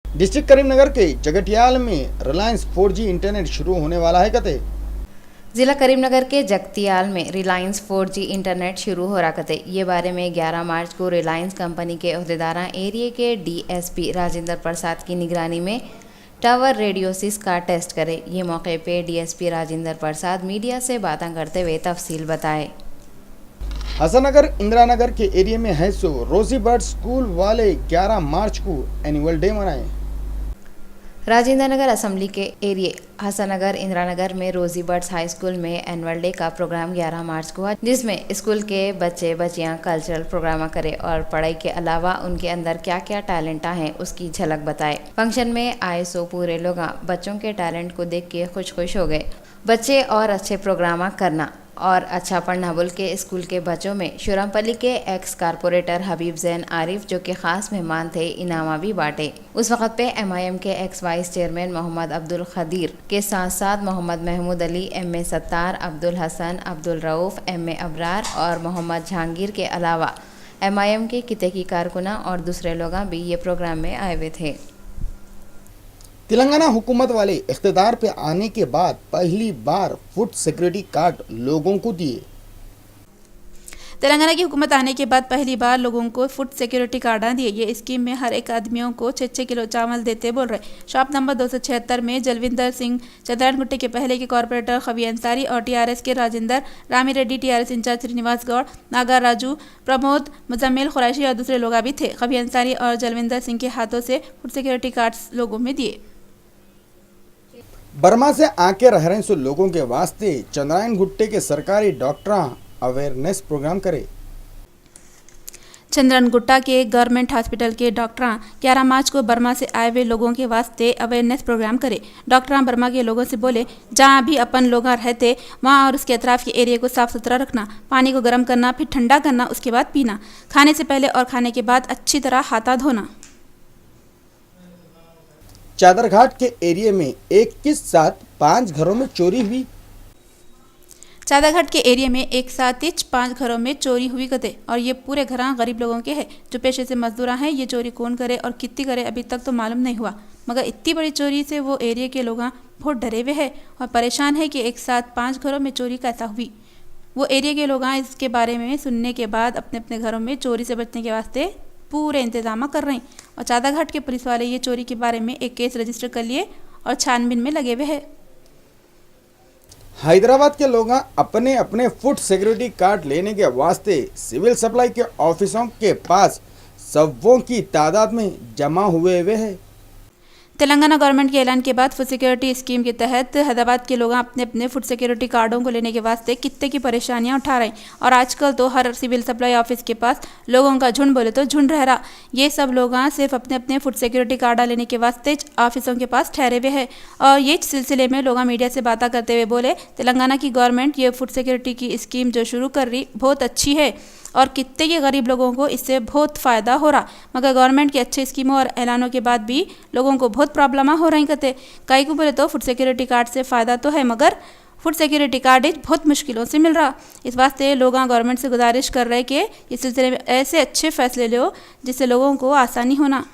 District Karimnagar के जगटियाल में Reliance 4G internet शुरू होने वाला है कते। जिला करीमनगर के जगतियाल में रिलायंस 4G इंटरनेट शुरू हो रहा कते। ये बारे में 11 मार्च को रिलायंस कंपनी के अहदेदारा एरिया के DSP राजेंद्र प्रसाद की निगरानी में टावर रेडियोसिस का टेस्ट करे। ये मौके पे DSP राजेंद्र प्रसाद मीडिया से बातें करते हुए तफसील बताए। हसनगर इंदिरा नगर के एरिया में है सो रोजी बर्ड स्कूल वाले 11 मार्च को एनुअल डे मनाए। राजेंद्र नगर असेंबली के एरिया हसनगर इंदिरा नगर में रोजी बर्ड्स हाई स्कूल में एनुअल डे का प्रोग्राम 11 मार्च को हुआ, जिसमें स्कूल के बच्चे बच्चियां कल्चरल प्रोग्राम करे और पढ़ाई के अलावा उनके अंदर क्या क्या टैलेंट हैं उसकी झलक बताए। फंक्शन में आए सो पूरे लोग बच्चों के टैलेंट को देख के खुश हो गए। बच्चे और अच्छे प्रोग्राम करना और अच्छा पढ़ना बोल के स्कूल के बच्चों में शुरमपली के एक्स कारपोरेटर हबीब जैन आरिफ जो कि खास मेहमान थे इनामा भी बांटे। उस वक्त पे MIM के ex vice chairman Mohammed Abdul Khadeer के साथ साथ मोहम्मद महमूद अली, MA सत्तार, अब्दुल हसन, अब्दुल रऊफ, MA अबरार और मोहम्मद जहांगीर के अलावा MIM के किते की कारकुना और दूसरे लोग भी ये प्रोग्राम में आए हुए थे। तेलंगाना हुकूमत वाले इख्तिदार पे आने के बाद पहली बार फूड सिक्योरिटी कार्ड लोगों को दिए। तेलंगाना की हुकूमत आने के बाद पहली बार लोगों को फूड सिक्योरिटी कार्ड दिए। ये स्कीम में हर एक आदमियों को 6-6 किलो चावल देते बोल रहे। शॉप नंबर 276 में जलविंदर सिंह चंद्रायणगुट्टे के पहले के कॉर्पोरेटर खवी अंसारी और TRS के राजेंद्र रामी रेड्डी, TRS इंचार्ज श्रीनिवास गौड़, नागा राजू, प्रमोद, मुजम्मिल खुरैशी और दूसरे लोग भी थे। खवी अंसारी और जलविंदर सिंह के हाथों से फूड सिक्योरिटी कार्ड्स लोगों में दिए। बर्मा से आके रह रहे सो लोगों के वास्ते चंद्रायणगुट्टे के सरकारी डॉक्टर अवेयरनेस प्रोग्राम करे। चंद्रायणगुट्टा के गवर्नमेंट हॉस्पिटल के डॉक्टर 11 मार्च को बर्मा से आए हुए लोगों के वास्ते अवेयरनेस प्रोग्राम करे। डॉक्टर बर्मा के लोगों से बोले जहाँ भी अपन लोग रहते वहाँ और उसके अतराफ के एरिया को साफ सुथरा रखना, पानी को गर्म करना, फिर ठंडा करना, उसके बाद पीना, खाने से पहले और खाने के बाद अच्छी तरह हाथ धोना। चादरघाट के एरिया में एक के साथ 5 घरों में चोरी हुई। चादरघाट के एरिया में एक साथ ही 5 घरों में चोरी हुई कते और ये पूरे घर गरीब लोगों के हैं जो पेशे से मजदूर हैं। ये चोरी कौन करे और कितनी करे अभी तक तो मालूम नहीं हुआ, मगर इतनी बड़ी चोरी से वो एरिया के लोग बहुत डरे हुए हैं और परेशान है कि एक साथ 5 घरों में चोरी कैसा हुई। वो एरिया के लोग इसके बारे में सुनने के बाद अपने अपने घरों में चोरी से बचने के वास्ते पूरे इंतजाम कर रहे हैं और चादरघाट के पुलिस वाले ये चोरी के बारे में एक केस रजिस्टर कर लिए और छानबीन में लगे हुए हैं। हैदराबाद के लोग अपने अपने फूड सिक्योरिटी कार्ड लेने के वास्ते सिविल सप्लाई के ऑफिसों के पास सवों की तादाद में जमा हुए हैं। तेलंगाना गवर्नमेंट के ऐलान के बाद फूड सिक्योरिटी स्कीम के तहत हैदराबाद के लोग अपने अपने फूड सिक्योरिटी कार्डों को लेने के वास्ते कितने की परेशानियां उठा रहे हैं और आजकल तो हर सिविल सप्लाई ऑफिस के पास लोगों का झुंड बोले तो झुंड रह रहा। ये सब लोग सिर्फ अपने अपने फूड सिक्योरिटी कार्ड लेने के वास्ते ऑफिसों के पास ठहरे हुए हैं और ये सिलसिले में लोग मीडिया से बातें करते हुए बोले तेलंगाना की गवर्नमेंट ये फूड सिक्योरिटी की स्कीम जो शुरू कर रही बहुत अच्छी है और कितने के गरीब लोगों को इससे बहुत फ़ायदा हो रहा, मगर गवर्नमेंट की अच्छी स्कीमों और ऐलानों के बाद भी लोगों को बहुत प्रॉब्लम हो रही कहते। कई को बोले तो फूड सिक्योरिटी कार्ड से फ़ायदा तो है मगर फूड सिक्योरिटी कार्ड बहुत मुश्किलों से मिल रहा। इस वास्ते लोग गवर्नमेंट से गुजारिश कर रहे कि इस सिलसिले में ऐसे अच्छे फैसले लो जिससे लोगों को आसानी होना।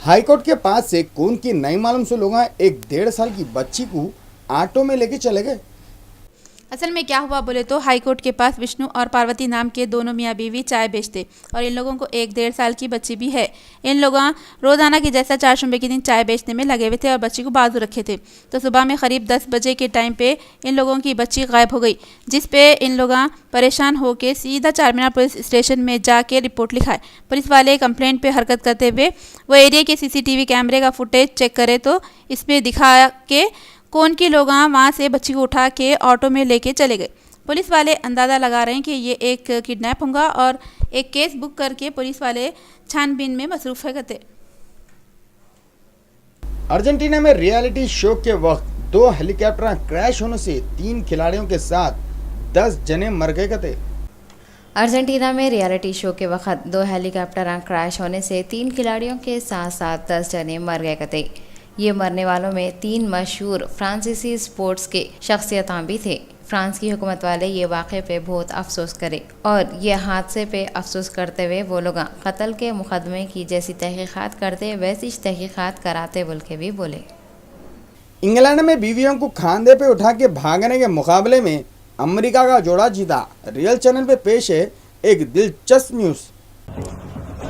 हाईकोर्ट के पास से कौन की नहीं मालूम से लोग एक 1.5 साल की बच्ची को ऑटो में लेके चले गए। असल में क्या हुआ बोले तो हाईकोर्ट के पास विष्णु और पार्वती नाम के दोनों मियाँ बीवी चाय बेचते और इन लोगों को 1-1.5 साल की बच्ची भी है। इन लोग रोज़ाना की जैसा 4 शुंबे के दिन चाय बेचने में लगे हुए थे और बच्ची को बाजू रखे थे। तो सुबह में करीब 10 बजे के टाइम पे इन लोगों की बच्ची गायब हो गई, जिस पे इन लोग परेशान होकर सीधा चारमीनार पुलिस स्टेशन में जाके रिपोर्ट लिखाए। पुलिस वाले कंप्लेंट पे हरकत करते हुए वो एरिया के CCTV कैमरे का फुटेज चेक करे तो इसमें दिखा के कौन के लोग वहाँ से बच्ची को उठा के ऑटो में लेके चले गए। पुलिस वाले अंदाज़ा लगा रहे हैं कि ये एक किडनैप होगा और एक केस बुक करके पुलिस वाले छानबीन में मसरूफ़ है करते। अर्जेंटीना में रियलिटी शो के वक्त 2 हेलीकॉप्टर क्रैश होने से 3 खिलाड़ियों के साथ 10 जने मर गए कहते। अर्जेंटीना में रियलिटी शो के वक्त 2 हेलीकॉप्टर क्रैश होने से 3 खिलाड़ियों के साथ साथ 10 जने मर गए कहते। ये मरने वालों में 3 मशहूर फ्रांसीसी स्पोर्ट्स के शख्सियत भी थे। फ्रांस की हुकूमत वाले ये वाक़े पे बहुत अफसोस करे और ये हादसे पे अफसोस करते हुए वो लोग कत्ल के मुकदमे की जैसी तहकीक़ात करते वैसी तहकीक़ात कराते बोल के भी बोले। इंग्लैंड में बीवियों को खांधे पे उठा के भागने के मुकाबले में अमेरिका का जोड़ा जीता। रियल चैनल पे पेश है एक दिलचस्प न्यूज़।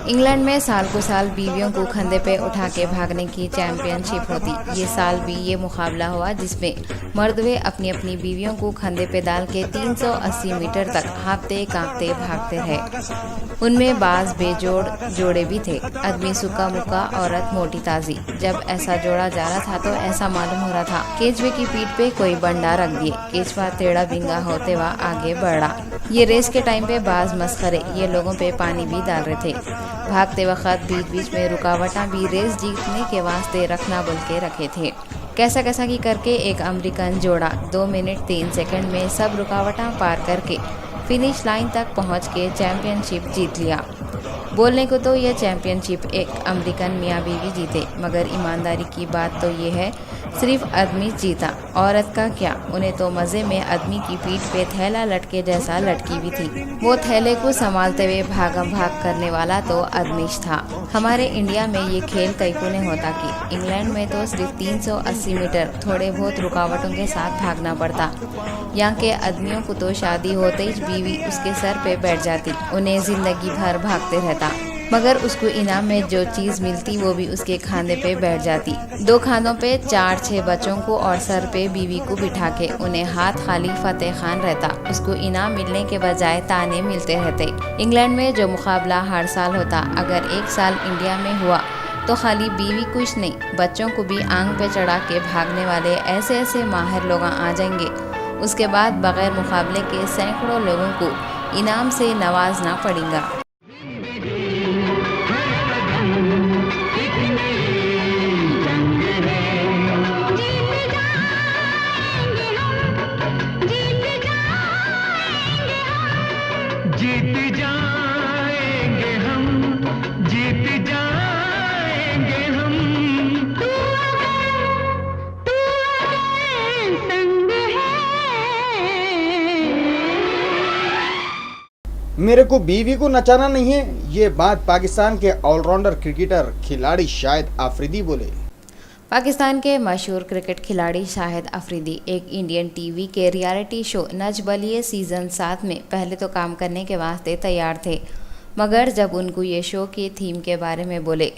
इंग्लैंड में साल को साल बीवियों को कंधे पे उठा के भागने की चैंपियनशिप होती। ये साल भी ये मुकाबला हुआ जिसमें मर्द वे अपनी अपनी बीवियों को कंधे पे डाल के 380 मीटर तक हाँफते कांपते भागते रहे। उनमें बाज बेजोड़ जोड़े भी थे, आदमी सूखा मुक्का, औरत मोटी ताजी। जब ऐसा जोड़ा जा रहा था तो ऐसा मालूम हो रहा था केचवे की पीठ पे कोई बंडा रख दिए। केचवा टेढ़ा बिंगा होते हुआ आगे बढ़ा। ये रेस के टाइम पे बाज मस्खरे ये लोगों पे पानी भी डाल रहे थे। भागते वक्त बीच बीच में रुकावटा भी रेस जीतने के वास्ते रखना बोल के रखे थे। कैसा कैसा की करके एक अमेरिकन जोड़ा 2 मिनट 3 सेकंड में सब रुकावटा पार करके फिनिश लाइन तक पहुंच के चैंपियनशिप जीत लिया। बोलने को तो यह चैंपियनशिप एक अमेरिकन मियाँ बीवी जीते, मगर ईमानदारी की बात तो ये है सिर्फ आदमी जीता, औरत का क्या। उन्हें तो मज़े में आदमी की पीठ पे थैला लटके जैसा लटकी भी थी। वो थैले को संभालते हुए भागम भाग करने वाला तो आदमीश था। हमारे इंडिया में ये खेल कई को नहीं होता कि इंग्लैंड में तो सिर्फ 380 मीटर थोड़े बहुत रुकावटों के साथ भागना पड़ता। यहाँ के आदमियों को तो शादी होते ही बीवी उसके सर पे बैठ जाती, उन्हें जिंदगी भर भागते रहता, मगर उसको इनाम में जो चीज़ मिलती वो भी उसके खांधे पे बैठ जाती। 2 खानों पे 4-6 बच्चों को और सर पे बीवी को बिठा के उन्हें हाथ खाली फतेह खान रहता। उसको इनाम मिलने के बजाय ताने मिलते रहते। इंग्लैंड में जो मुकाबला हर साल होता, अगर एक साल इंडिया में हुआ तो खाली बीवी कुछ नहीं, बच्चों को भी आंग पे चढ़ा के भागने वाले ऐसे ऐसे माहिर लोग आ जाएंगे। उसके बाद बगैर मुकाबले के सैकड़ों लोगों को इनाम से नवाजना पड़ेगा। जीत जाएंगे हम, जीत जाएंगे हम। तू संग है। मेरे को बीवी को नचाना नहीं है, ये बात पाकिस्तान के ऑलराउंडर क्रिकेटर खिलाड़ी शाहिद आफरीदी बोले। पाकिस्तान के मशहूर क्रिकेट खिलाड़ी शाहिद आफरीदी एक इंडियन टीवी के reality show Nach Baliye season 7 में पहले तो काम करने के वास्ते तैयार थे, मगर जब उनको ये शो की थीम के बारे में बोले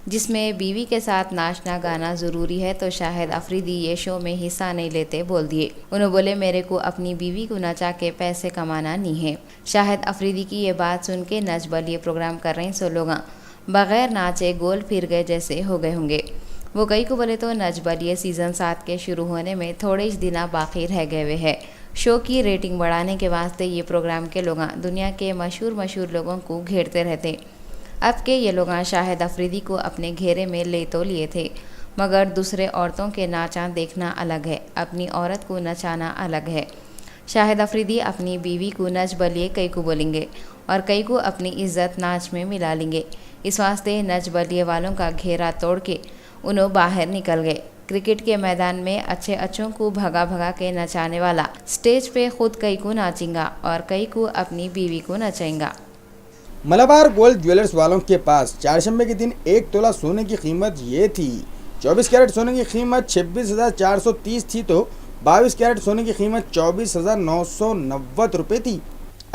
जिसमें बीवी के साथ नाचना गाना ज़रूरी है, तो शाहिद आफरीदी ये शो में हिस्सा नहीं लेते बोल दिए। उन्होंने बोले मेरे को अपनी बीवी को नचा के पैसे कमाना नहीं है। शाहिद आफरीदी की ये बात सुन के नच बलिए प्रोग्राम कर रहे सो लोग बग़ैर नाचे गोल फिर गए जैसे हो गए होंगे। वो कई को बोले तो नच बलिए सीज़न 7 के शुरू होने में थोड़े ही दिन बाकी रह गए हुए हैं। शो की रेटिंग बढ़ाने के वास्ते ये प्रोग्राम के लोग दुनिया के मशहूर लोगों को घेरते रहते। अब के ये लोग शाहिद आफरीदी को अपने घेरे में ले तो लिए थे, मगर दूसरे औरतों के नाचा देखना अलग है, अपनी औरत को नचाना अलग है। शाहिद आफरीदी अपनी बीवी को नच बलिए कई को बोलेंगे और कई को अपनी इज्जत नाच में मिला लेंगे। इस वास्ते नच बलिए वालों का घेरा तोड़ के उन्होंने बाहर निकल गए। क्रिकेट के मैदान में अच्छे अच्छों को भगा भगा के नचाने वाला स्टेज पे खुद कई को नाचेगा और कई को अपनी बीवी को नचाएगा। मलाबार गोल्ड ज्वेलर्स वालों के पास चारशंबे के दिन 1 तोला सोने की कीमत ये थी। 24 कैरेट सोने की कीमत 26,430 थी तो 22 कैरेट सोने की कीमत 24,990 रुपये थी।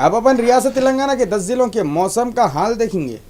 अब अपन रियासत तेलंगाना के 10 जिलों के मौसम का हाल देखेंगे।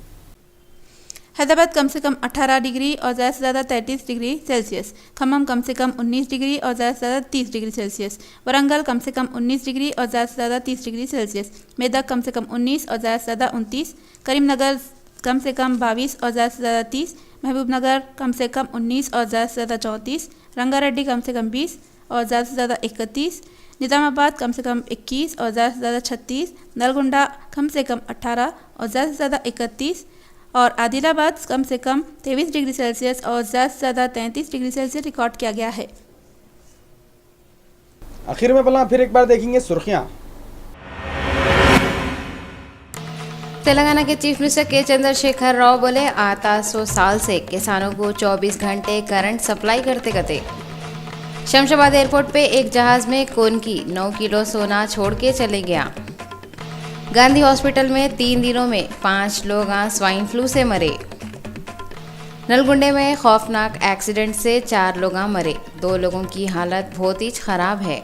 हैदराबाद कम से कम 18 डिग्री और ज़्यादा से ज़्यादा 33 डिग्री सेल्सियस, खम्मम कम से कम 19 डिग्री और ज़्यादा से ज़्यादा 30 डिग्री सेल्सियस, वरंगल कम से कम 19 डिग्री और ज़्यादा से ज़्यादा 30 डिग्री सेल्सियस, मेदक कम से कम 19 और ज़्यादा से ज़्यादा 29, करीमनगर कम से कम 22 और ज़्यादा से ज़्यादा 30, महबूबनगर कम से कम 19 और ज़्यादा से ज़्यादा 34, रंगारेड्डी कम से कम 20 और ज़्यादा से ज़्यादा 31, निज़ामाबाद कम से कम 21 और ज़्यादा से ज़्यादा 36, नलगुंडा कम से कम 18 और ज़्यादा से ज़्यादा 31 और आदिलाबाद कम से कम 23 डिग्री सेल्सियस और ज़्यादा से ज़्यादा 33 डिग्री सेल्सियस रिकॉर्ड किया गया है। आखिर में पहला फिर एक बार देखेंगे सुर्खियां। तेलंगाना के चीफ मिनिस्टर के चंद्रशेखर राव बोले आता 100 साल से किसानों को 24 घंटे करंट सप्लाई करते करते। शमशाबाद एयरपोर्ट पे एक जहाज में कोनकी 9 किलो सोना छोड़ के चले गया। गांधी हॉस्पिटल में 3 दिनों में 5 लोग स्वाइन फ्लू से मरे। नलगुंडे में खौफनाक एक्सीडेंट से 4 लोग मरे, 2 लोगों की हालत बहुत ही खराब है।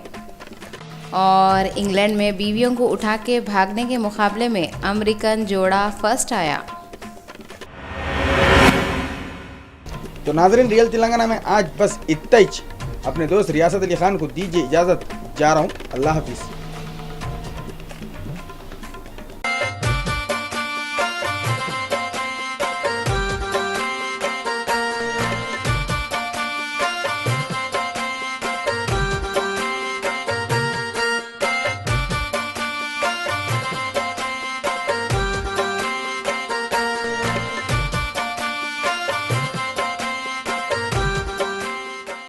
और इंग्लैंड में बीवियों को उठा के भागने के मुकाबले में अमेरिकन जोड़ा फर्स्ट आया। तो नाजरीन, रियल तेलंगाना में आज बस इतना ही। अपने दोस्त रियासत अली खान को दीजिए इजाज़त, जा रहा हूँ। अल्लाह हाफिज़।